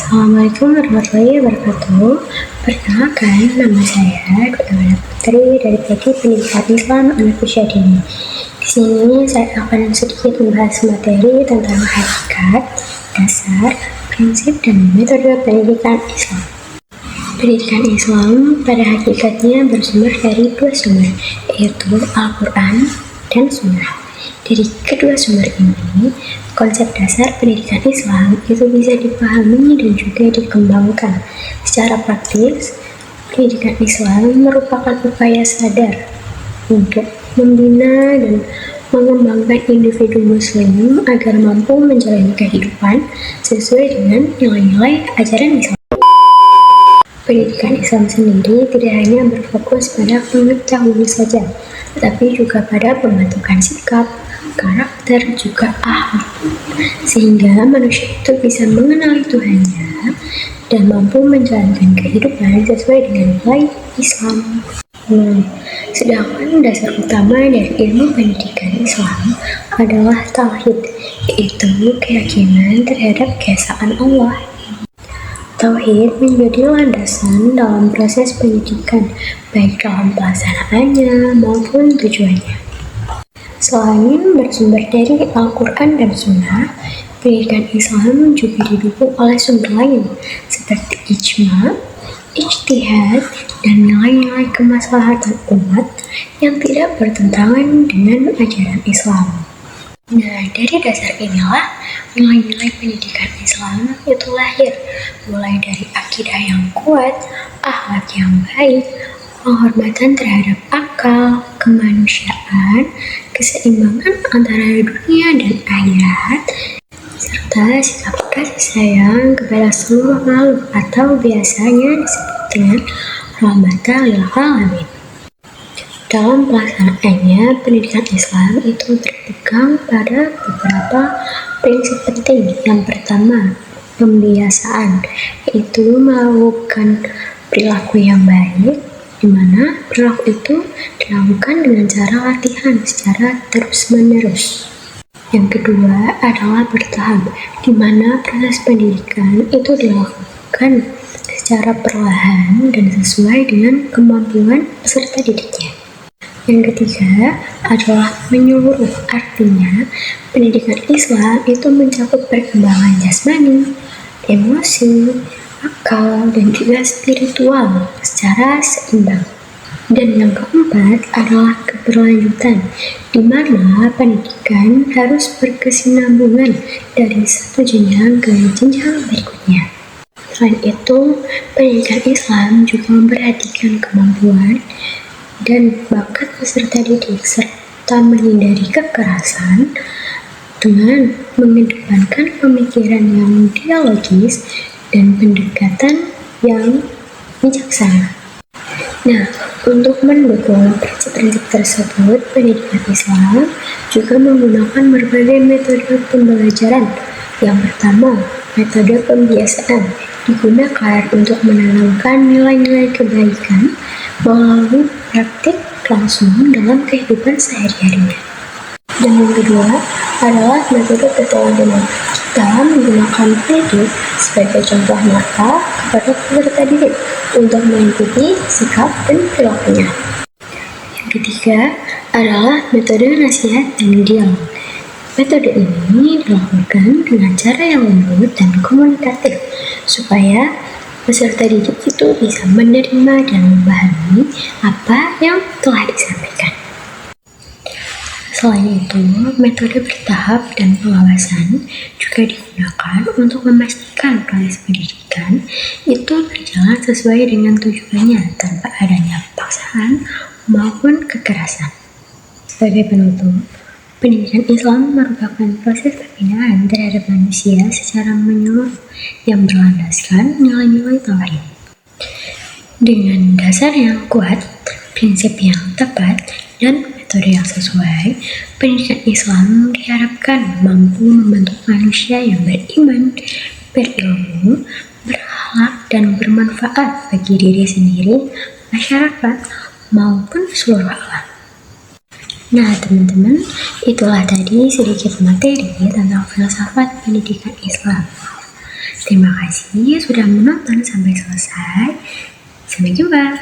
Assalamualaikum warahmatullahi wabarakatuh. Perkenalkan, nama saya Dr. Putri dari Prodi Pendidikan Islam Anak Usia Dini. Di sini saya akan sedikit membahas materi tentang hakikat, dasar, prinsip, dan metode pendidikan Islam. Pendidikan Islam pada hakikatnya bersumber dari dua sumber, yaitu Al-Quran dan Sunnah. Dari kedua sumber ini, konsep dasar pendidikan Islam itu bisa dipahami dan juga dikembangkan. Secara praktis, pendidikan Islam merupakan upaya sadar untuk membina dan mengembangkan individu muslim agar mampu menjalani kehidupan sesuai dengan nilai-nilai ajaran Islam. Pendidikan Islam sendiri tidak hanya berfokus pada pengetahuan saja, tetapi juga pada pembentukan sikap, karakter, juga akhlak, sehingga manusia itu bisa mengenali Tuhannya dan mampu menjalankan kehidupan sesuai dengan nilai Islam. Sedangkan dasar utama dari ilmu pendidikan Islam adalah tauhid, yaitu keyakinan terhadap keesaan Allah. Tauhid menjadi landasan dalam proses pendidikan, baik dalam pelaksanaannya maupun tujuannya. Selain bersumber dari Al-Quran dan Sunnah, pendidikan Islam juga didukung oleh sumber lain seperti ijma, ijtihad, dan nilai-nilai kemaslahatan umat yang tidak bertentangan dengan ajaran Islam. Nah, dari dasar inilah nilai-nilai pendidikan Islam itu lahir, mulai dari akidah yang kuat, akhlak yang baik, penghormatan terhadap akal, kemanusiaan, keseimbangan antara dunia dan akhirat, serta sikap kasih sayang kepada seluruh makhluk atau biasanya disebut dengan rahmatan lil alamin. Dalam pelaksanaannya, pendidikan Islam itu berpegang pada beberapa prinsip penting. Yang pertama, pembiasaan, yaitu melakukan perilaku yang baik, di mana perilaku itu dilakukan dengan cara latihan secara terus-menerus. Yang kedua adalah bertahap, di mana proses pendidikan itu dilakukan secara perlahan dan sesuai dengan kemampuan peserta didiknya. Yang ketiga adalah menyeluruh, artinya pendidikan Islam itu mencakup perkembangan jasmani, emosi, akal, dan juga spiritual secara seimbang. Dan yang keempat adalah keberlanjutan, di mana pendidikan harus berkesinambungan dari satu jenjang ke jenjang berikutnya. Selain itu, pendidikan Islam juga memperhatikan kemampuan dan bakat peserta didik serta menghindari kekerasan dengan mengedepankan pemikiran yang dialogis dan pendekatan yang bijaksana. Nah, untuk mendukung prinsip-prinsip tersebut, pendidikan Islam juga menggunakan berbagai metode pembelajaran. Yang pertama, metode pembiasaan digunakan untuk menanamkan nilai-nilai kebaikan melalui praktik langsung dalam kehidupan sehari-harinya. Dan yang kedua adalah metode ketelatenan. Kita menggunakan pendidik sebagai contoh nyata kepada peserta didik untuk mengikuti sikap dan perilakunya. Yang ketiga adalah metode nasihat dan dialog. Metode ini dilakukan dengan cara yang lembut dan komunikatif supaya peserta didik itu bisa menerima dan memahami apa yang telah disampaikan. Selain itu, metode bertahap dan pengawasan juga digunakan untuk memastikan proses pendidikan itu berjalan sesuai dengan tujuannya tanpa adanya paksaan maupun kekerasan. Sebagai penutup, pendidikan Islam merupakan proses pembinaan terhadap manusia secara menyeluruh yang berlandaskan nilai-nilai tauhid. Dengan dasar yang kuat, prinsip yang tepat, dan metode yang sesuai, pendidikan Islam diharapkan mampu membentuk manusia yang beriman, berilmu, berakhlak, dan bermanfaat bagi diri sendiri, masyarakat, maupun seluruh alam. Nah teman-teman, itulah tadi sedikit materi tentang filsafat pendidikan Islam. Terima kasih sudah menonton sampai selesai. Sampai jumpa.